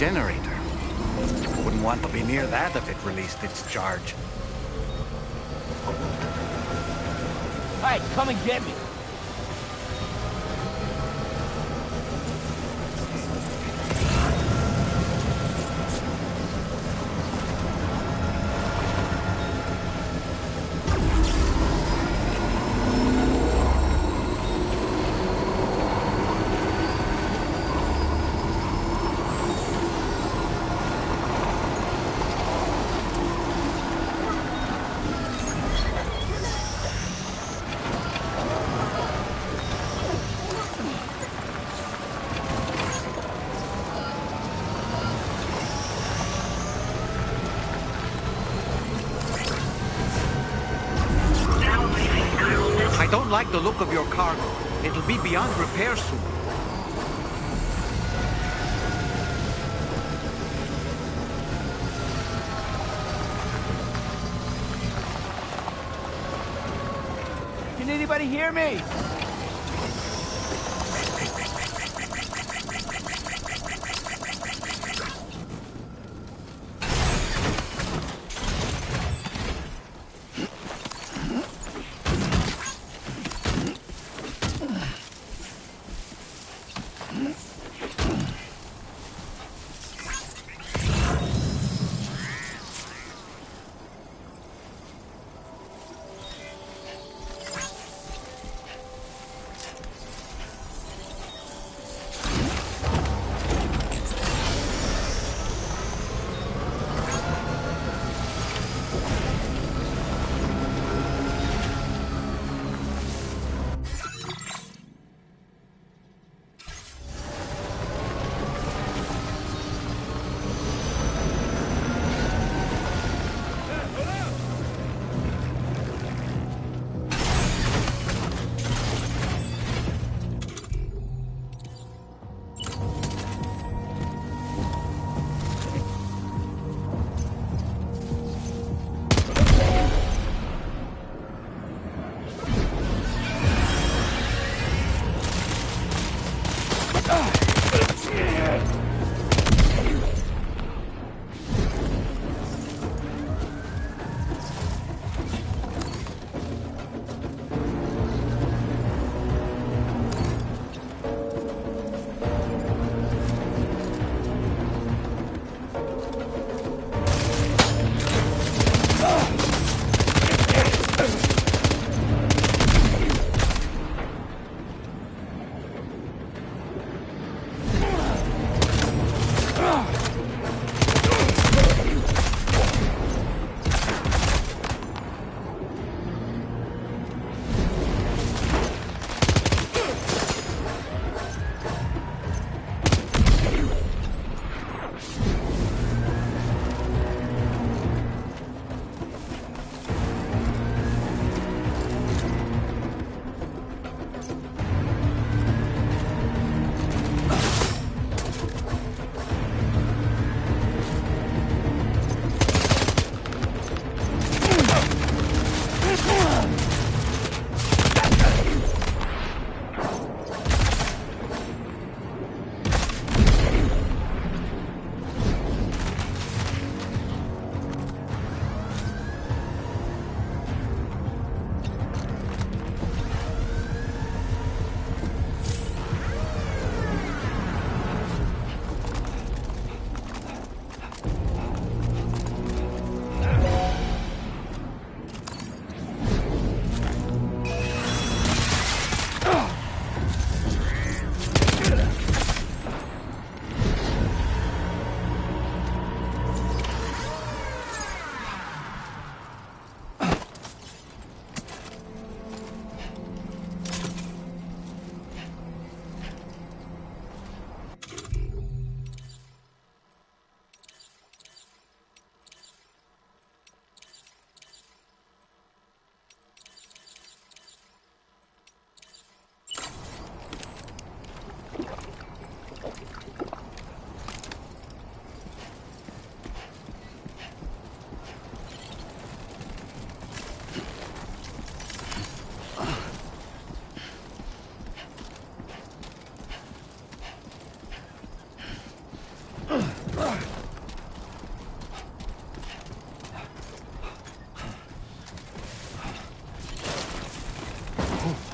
J: generator. Wouldn't want to be near that if it released its charge.
M: Hey, come and get me.
J: I don't like the look of your cargo. It'll be beyond repair soon.
M: Can anybody hear me?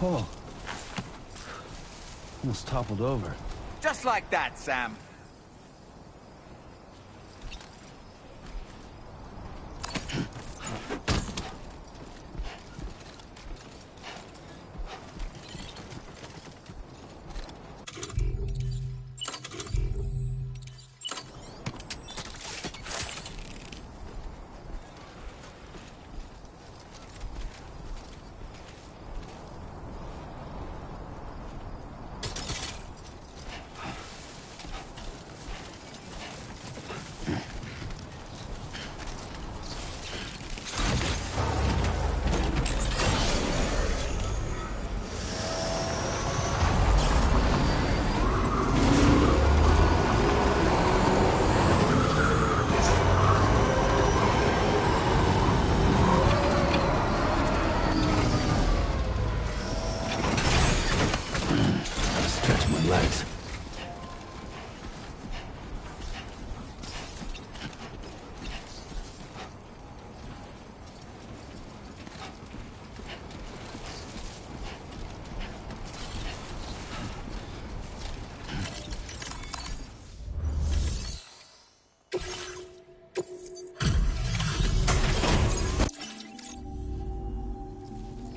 A: Oh. Almost toppled over.
J: Just like that, Sam.
A: Stretch my legs.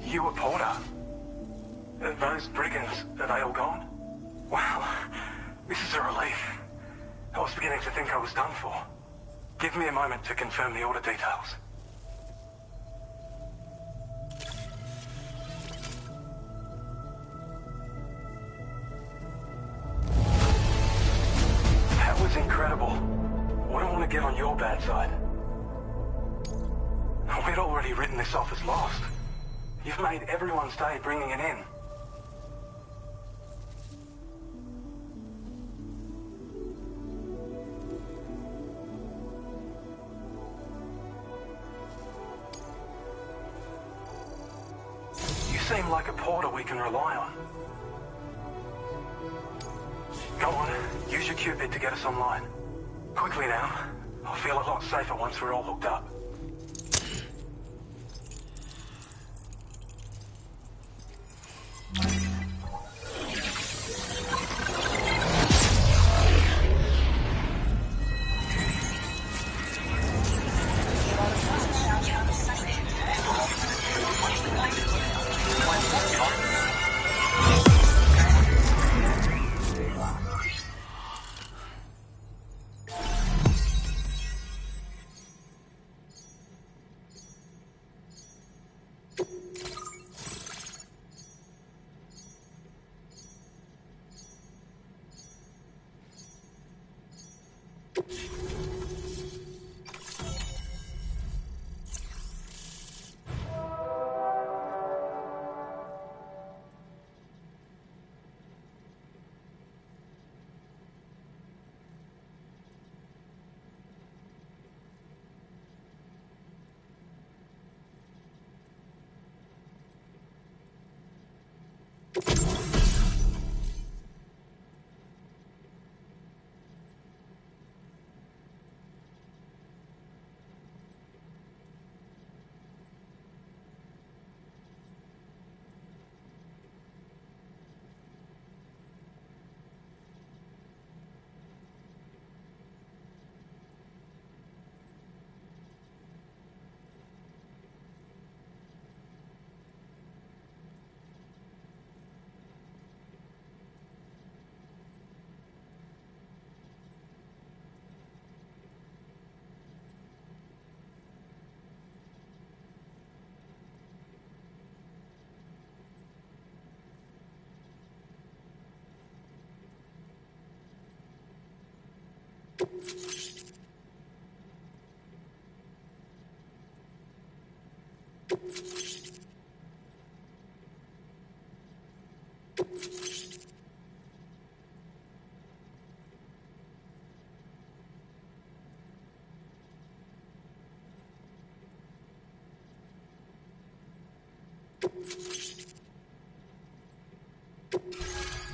L: You a porter? Those brigands, are they all gone? Wow, this is a relief. I was beginning to think I was done for. Give me a moment to confirm the order details. That was incredible. Wouldn't want to get on your bad side. We'd already written this off as lost. You've made everyone's day bringing it in. You seem like a porter we can rely on. Go on, use your Cupid to get us online. Quickly now. I'll feel a lot safer once we're all hooked up.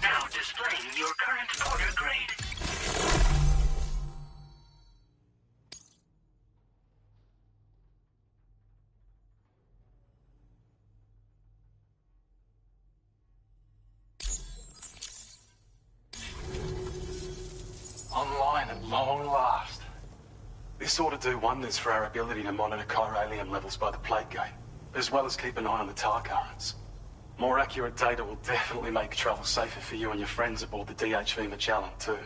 E: Now displaying your current porter grade.
O: This ought to do wonders for our ability to monitor chiralium levels by the plague gate, as well as keep an eye on the tar currents. More accurate data will definitely make travel safer for you and your friends aboard the DHV Magellan, too.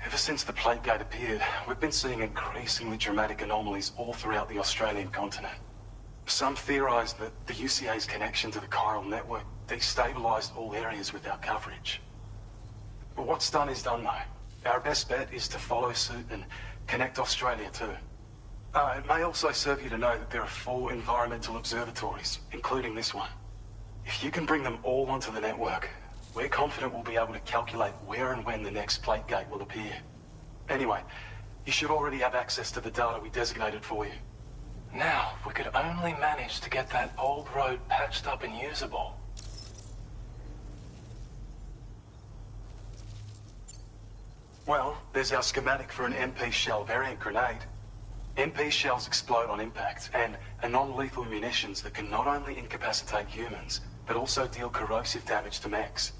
O: Ever since the plague gate appeared, we've been seeing increasingly dramatic anomalies all throughout the Australian continent. Some theorize that the UCA's connection to the chiral network destabilized all areas with our coverage. But what's done is done, though. Our best bet is to follow suit and connect Australia, too. It may also serve you to know that there are 4 environmental observatories, including this one. If you can bring them all onto the network, we're confident we'll be able to calculate where and when the next plague gate will appear. Anyway, you should already have access to the data we designated for you. Now, if we could only manage to get that old road patched up and usable. Well, there's our schematic for an MP shell variant grenade. MP shells explode on impact, and are non-lethal munitions that can not only incapacitate humans, but also deal corrosive damage to mechs.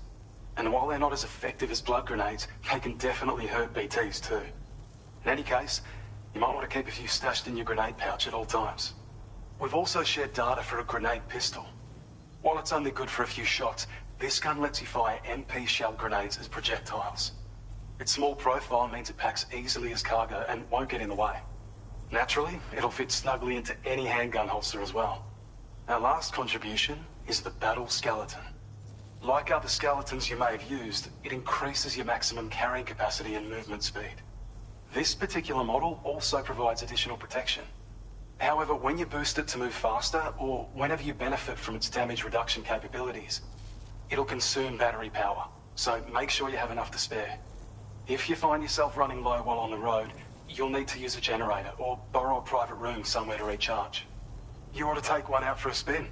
O: And while they're not as effective as blood grenades, they can definitely hurt BTs too. In any case, you might want to keep a few stashed in your grenade pouch at all times. We've also shared data for a grenade pistol. While it's only good for a few shots, this gun lets you fire MP shell grenades as projectiles. Its small profile means it packs easily as cargo and won't get in the way. Naturally, it'll fit snugly into any handgun holster as well. Our last contribution is the battle skeleton. Like other skeletons you may have used, it increases your maximum carrying capacity and movement speed. This particular model also provides additional protection. However, when you boost it to move faster, or whenever you benefit from its damage reduction capabilities, it'll consume battery power, so make sure you have enough to spare. If you find yourself running low while on the road, you'll need to use a generator or borrow a private room somewhere to recharge. You ought to take one out for a spin.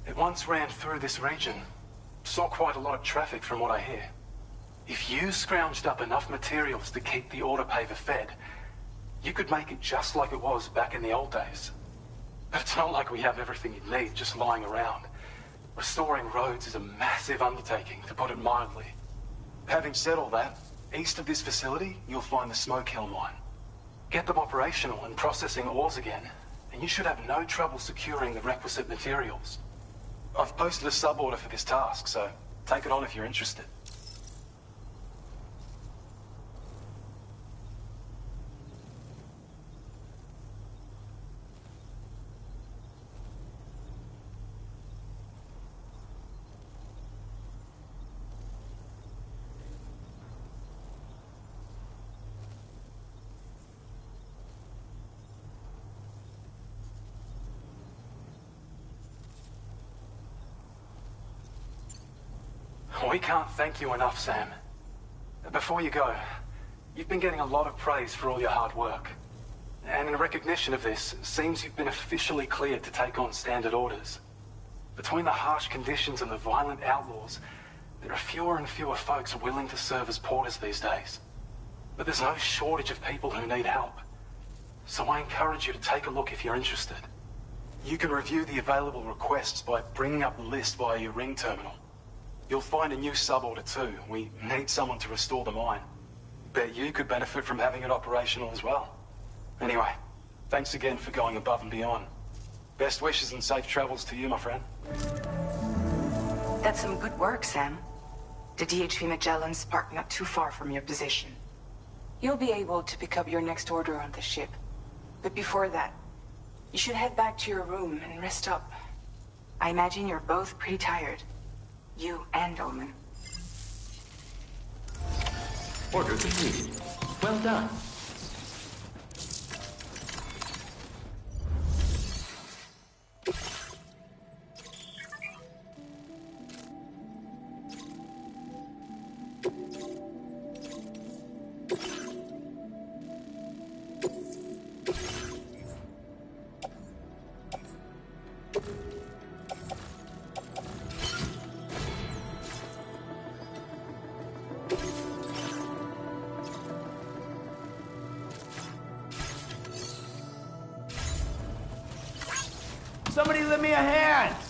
O: It once ran through this region. Saw quite a lot of traffic from what I hear. If you scrounged up enough materials to keep the autopaver fed, you could make it just like it was back in the old days. But it's not like we have everything you need just lying around. Restoring roads is a massive undertaking, to put it mildly. Having said all that, east of this facility, you'll find the Smoke Hill mine. Get them operational and processing ores again, and you should have no trouble securing the requisite materials. I've posted a sub-order for this task, so take it on if you're interested. We can't thank you enough, Sam. Before you go, you've been getting a lot of praise for all your hard work. And in recognition of this, it seems you've been officially cleared to take on standard orders. Between the harsh conditions and the violent outlaws, there are fewer and fewer folks willing to serve as porters these days. But there's no shortage of people who need help. So I encourage you to take a look if you're interested. You can review the available requests by bringing up the list via your ring terminal. You'll find a new sub-order too. We need someone to restore the mine. Bet you could benefit from having it operational as well. Anyway, thanks again for going above and beyond. Best wishes and safe travels to you, my friend.
C: That's some good work, Sam. The DHV Magellan's parked not too far from your position. You'll be able to pick up your next order on the ship. But before that, you should head back to your room and rest up. I imagine you're both pretty tired. You and Omen.
K: Order completed. Well done.
M: Somebody lend me a hand!